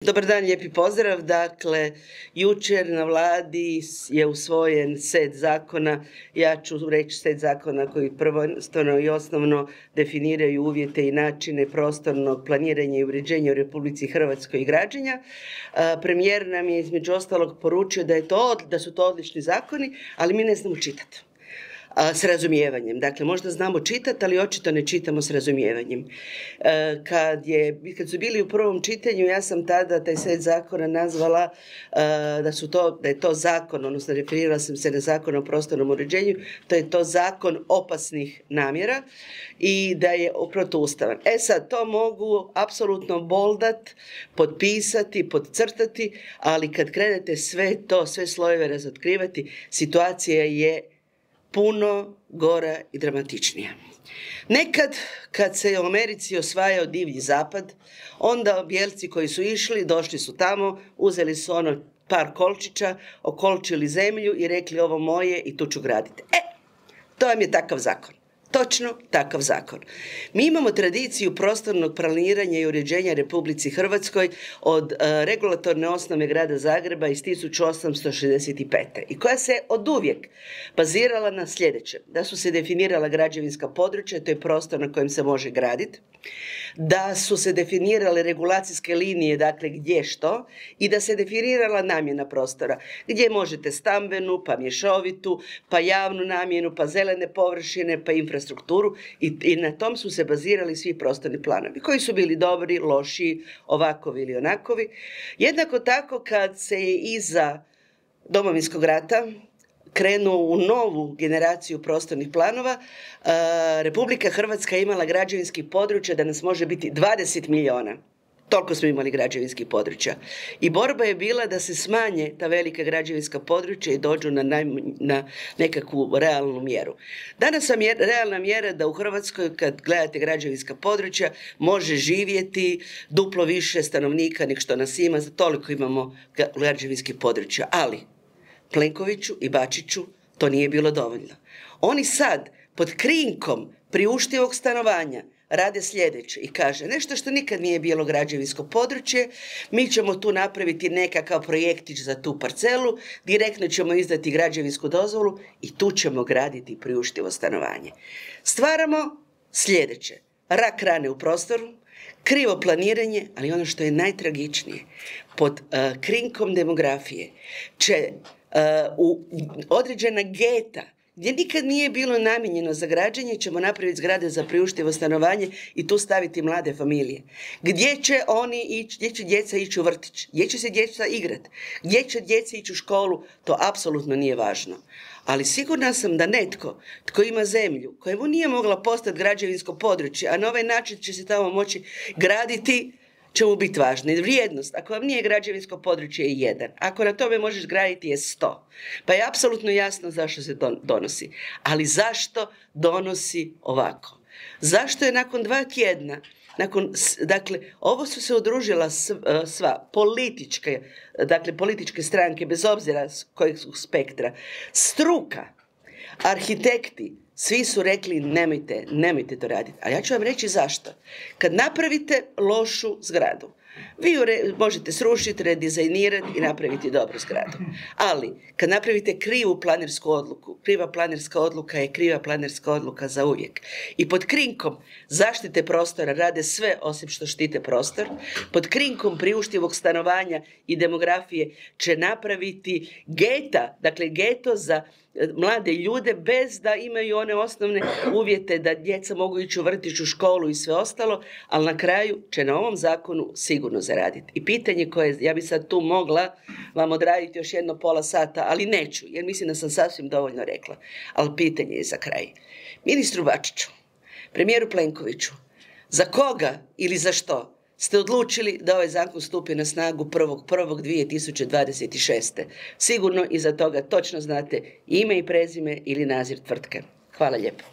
Dobar dan, lijepi pozdrav. Dakle, jučer na vladi je usvojen set zakona, ja ću reći set zakona koji prvenstveno i osnovno definiraju uvjete i načine prostornog planiranja i uređenja u Republici Hrvatskoj i građenja. Premijer nam je između ostalog poručio da su to odlični zakoni, ali mi ne znamo čitati. S razumijevanjem. Dakle, možda znamo čitati, ali očito ne čitamo s razumijevanjem. Kad su bili u prvom čitanju, ja sam tada taj set zakona nazvala da je to zakon, odnosno referirala sam se na Zakon o prostornom uređenju, to je to zakon opasnih namjera i da je protuustavan. Sad, to mogu apsolutno boldat, potpisati, podcrtati, ali kad krenete sve slojeve razotkrivati, situacija je puno gora i dramatičnija. Nekad, kad se u Americi osvajao divlji zapad, onda bijelci koji su išli, došli su tamo, uzeli su par kolčića, okolčili zemlju i rekli ovo moje i tu ću graditi. To vam je takav zakon. Točno takav zakon. Mi imamo tradiciju prostornog planiranja i uređenja Republici Hrvatskoj od regulatorne osnove grada Zagreba iz 1865. i koja se oduvijek bazirala na sljedećem. Da su se definirala građevinska područja, to je prostor na kojem se može graditi, da su se definirale regulacijske linije, dakle gdje što, i da se definirala namjena prostora, gdje možete stambenu, pa mješovitu, pa javnu namjenu, pa zelene površine, pa infrastrukturu i na tom su se bazirali svi prostorni planovi, koji su bili dobri, loši, ovakovi ili onakovi. Jednako tako kad se je iza Domovinskog rata krenuo u novu generaciju prostornih planova, Republika Hrvatska je imala građevinskih područja da nas može biti 20 milijuna. Toliko smo imali građevinskih područja. I borba je bila da se smanje ta velika građevinska područja i dođu na nekakvu realnu mjeru. Danas je realna mjera da u Hrvatskoj, kad gledate građevinska područja, može živjeti duplo više stanovnika nego što nas ima, za toliko imamo građevinskih područja. Ali Plenkoviću i Bačiću to nije bilo dovoljno. Oni sad pod krinkom priuštivog stanovanja rade sljedeće i kaže nešto što nikad nije bilo građevinsko područje, mi ćemo tu napraviti nekakav projektić za tu parcelu, direktno ćemo izdati građevinsku dozvolu i tu ćemo graditi priuštivo stanovanje. Stvaramo sljedeće: rak rane u prostoru, krivo planiranje, ali ono što je najtragičnije, pod krinkom demografije će u određena geta gdje nikad nije bilo namijenjeno za građenje, ćemo napraviti zgrade za priuštivo stanovanje i tu staviti mlade familije. Gdje će djeca ići u vrtić? Gdje će se djeca igrati? Gdje će djeca ići u školu? To apsolutno nije važno. Ali sigurna sam da netko tko ima zemlju, kojemu nije mogla postati građevinsko područje, a na ovaj način će se tamo moći graditi, će mu biti važna. Vrijednost, ako vam nije građevinsko područje, je 1. Ako na tome možeš graditi, je 100. Pa je apsolutno jasno zašto se donosi. Ali zašto donosi ovako? Zašto je nakon 2 tjedna, dakle, ovo su se udružila sva političke stranke, bez obzira s kojeg su spektra, struka, arhitekti, svi su rekli nemojte to raditi. A ja ću vam reći zašto. Kad napravite lošu zgradu, vi ju možete srušiti, redizajnirati i napraviti dobru zgradu. Ali kad napravite krivu planersku odluku, kriva planerska odluka je kriva planerska odluka za uvijek. I pod krinkom zaštite prostora rade sve osim što štite prostor. Pod krinkom priuštivog stanovanja i demografije će napraviti geto za mlade ljude bez da imaju one osnovne uvjete da djeca mogu ići u vrtić, u školu i sve ostalo, ali na kraju će na ovom zakonu sigurno zaraditi. I pitanje koje, ja bi sad tu mogla vam odraditi još jedno pola sata, ali neću, jer mislim da sam sasvim dovoljno rekla. Ali pitanje je za kraj. Ministru Bačiću, premijeru Plenkoviću, za koga ili za što ste odlučili da ovaj zakon stupi na snagu 1.1.2026. Sigurno iza toga točno znate ime i prezime ili naziv tvrtke. Hvala lijepo.